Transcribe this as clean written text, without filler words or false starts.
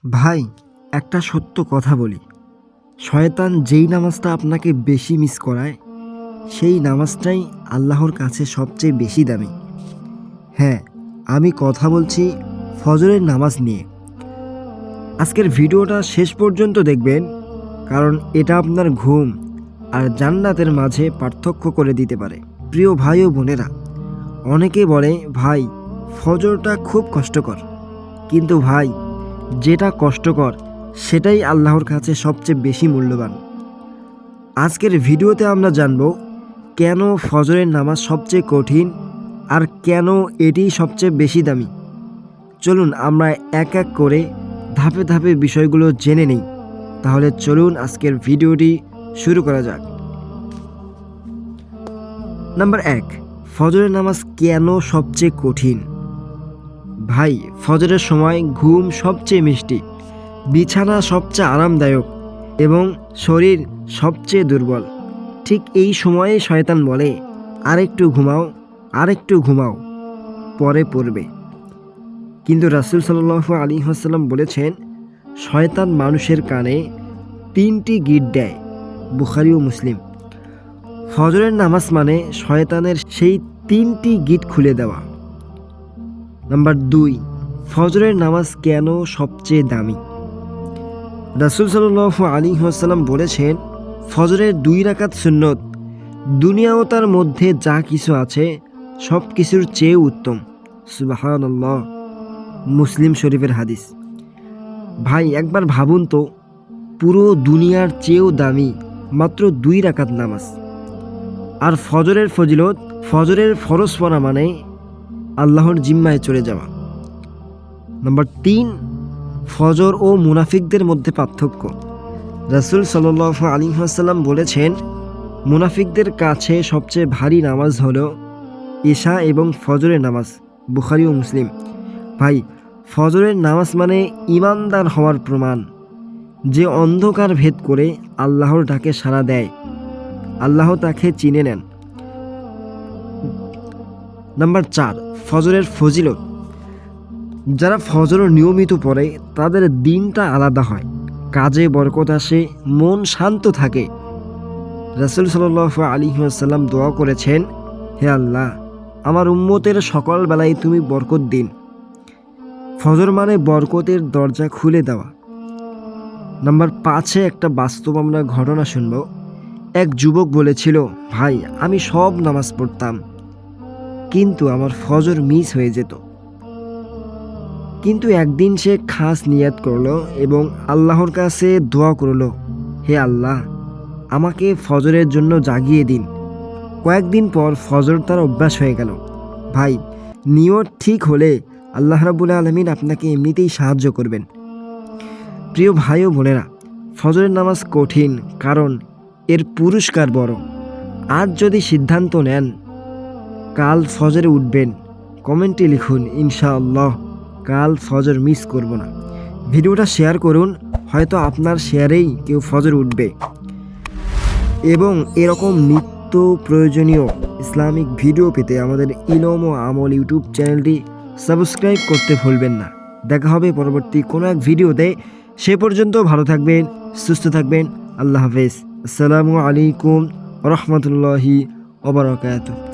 ভাই, একটা সত্য কথা বলি, শয়তান যেই নামাজটা আপনাকে বেশি মিস করায় সেই নামাজটাই আল্লাহর কাছে সবচেয়ে বেশি দামি। হ্যাঁ, আমি কথা বলছি ফজরের নামাজ নিয়ে। আজকের ভিডিওটা শেষ পর্যন্ত দেখবেন, কারণ এটা আপনার ঘুম আর জান্নাতের মাঝে পার্থক্য করে দিতে পারে। প্রিয় ভাই ও বোনেরা, অনেকে বলে ভাই ফজরটা খুব কষ্টকর, কিন্তু ভাই যেটা কষ্টকর সেটাই আল্লাহর কাছে সবচেয়ে বেশি মূল্যবান। আজকের ভিডিওতে আমরা জানব কেন ফজরের নামাজ সবচেয়ে কঠিন আর কেন এটি সবচেয়ে বেশি দামি। চলুন আমরা এক এক করে ধাপে ধাপে বিষয়গুলো জেনে নিই। তাহলে চলুন আজকের ভিডিওটি শুরু করা যাক। নাম্বার 1, ফজরের নামাজ কেন সবচেয়ে কঠিন। ভাই, ফজরের সময় ঘুম সবচেয়ে মিষ্টি, বিছানা সবচেয়ে আরামদায়ক এবং শরীর সবচেয়ে দুর্বল। ঠিক এই সময়ে শয়তান বলে, আরেকটু ঘুমাও, আরেকটু ঘুমাও, পরে পড়বে। কিন্তু রাসূল সাল্লাল্লাহু আলাইহি ওয়াসাল্লাম বলেছেন, শয়তান মানুষের কানে 3টি গিট দেয়। বুখারী ও মুসলিম। ফজরের নামাজ মানে শয়তানের সেই 3টি গিট খুলে দেওয়া। নাম্বার 2, ফজরের নামাজ কেন সবচেয়ে দামি। রাসূল সাল্লাল্লাহু আলাইহি ওয়াসাল্লাম বলেছেন, ফজরের 2 রাকাত সুন্নত দুনিয়া ও তার মধ্যে যা কিছু আছে সব কিছুর চেয়ে উত্তম। সুবহানাল্লাহ। মুসলিম শরীফের হাদিস। ভাই, একবার ভাবুন তো, পুরো দুনিয়ার চেয়েও দামি মাত্র 2 রাকাত নামাজ। আর ফজরের ফজিলত, ফজরের ফরজ পড়া মানে আল্লাহর জিম্মায় চলে যাওয়া। নাম্বার 3, ফজর ও মুনাফিকদের মধ্যে পার্থক্য। রাসূল সাল্লাল্লাহু আলাইহি ওয়াসাল্লাম বলেছেন, মুনাফিকদের কাছে সবচেয়ে ভারী নামাজ হলো ইশা এবং ফজরের নামাজ। বুখারী ও মুসলিম। ভাই, ফজরের নামাজ মানে ঈমানদার হওয়ার প্রমাণ। যে অন্ধকার ভেদ করে আল্লাহর ডাকে সাড়া দেয়, আল্লাহ তাকে চিনে নেন। নাম্বার 4, ফজরের ফজিলত। যারা ফজর নিয়মিত পড়ে তাদের দিনটা আলাদা হয়, কাজে বরকত আসে, মন শান্ত থাকে। রাসূল সাল্লাল্লাহু আলাইহি ওয়াসাল্লাম দোয়া করেছেন, হে আল্লাহ, আমার উম্মতের সকল বেলায় তুমি বরকত দিন। ফজর মানে বরকতের দরজা খুলে দেওয়া। নাম্বার 5, একটা বাস্তব আমরা ঘটনা শুনব। এক যুবক বলেছিল, ভাই আমি সব নামাজ পড়তাম, কিন্তু আমার ফজর মিস হয়ে যেত। কিন্তু একদিন সে খাস নিয়াত করলো এবং আল্লাহর কাছে দোয়া করলো, হে আল্লাহ, আমাকে ফজরের জন্য জাগিয়ে দিন। কয়েকদিন পর ফজর তার অভ্যাস হয়ে গেল। ভাই, নিয়ত ঠিক হলে আল্লাহ রাব্বুল আলামিন আপনাকে এমনিতেই সাহায্য করবেন। প্রিয় ভাই ও বোনেরা, ফজরের নামাজ কঠিন কারণ এর পুরস্কার বড়। আজ যদি সিদ্ধান্ত নেন কাল ফজরে উঠবেন, কমেন্টে লিখুন, ইনশাআল্লাহ কাল ফজর মিস করব না। ভিডিওটা শেয়ার করুন, হয়তো আপনার শেয়ারেই কেউ ফজর উঠবে। এবং এরকম নিত্য প্রয়োজনীয় ইসলামিক ভিডিও পেতে আমাদের ইলম ও আমল ইউটিউব চ্যানেলটি সাবস্ক্রাইব করতে ভুলবেন না। দেখা হবে পরবর্তী কোনো এক ভিডিওতে। সে পর্যন্ত ভালো থাকবেন, সুস্থ থাকবেন। আল্লাহ হাফেজ। আসসালামু আলাইকুম ওয়া রাহমাতুল্লাহি ওয়া বারাকাতুহু।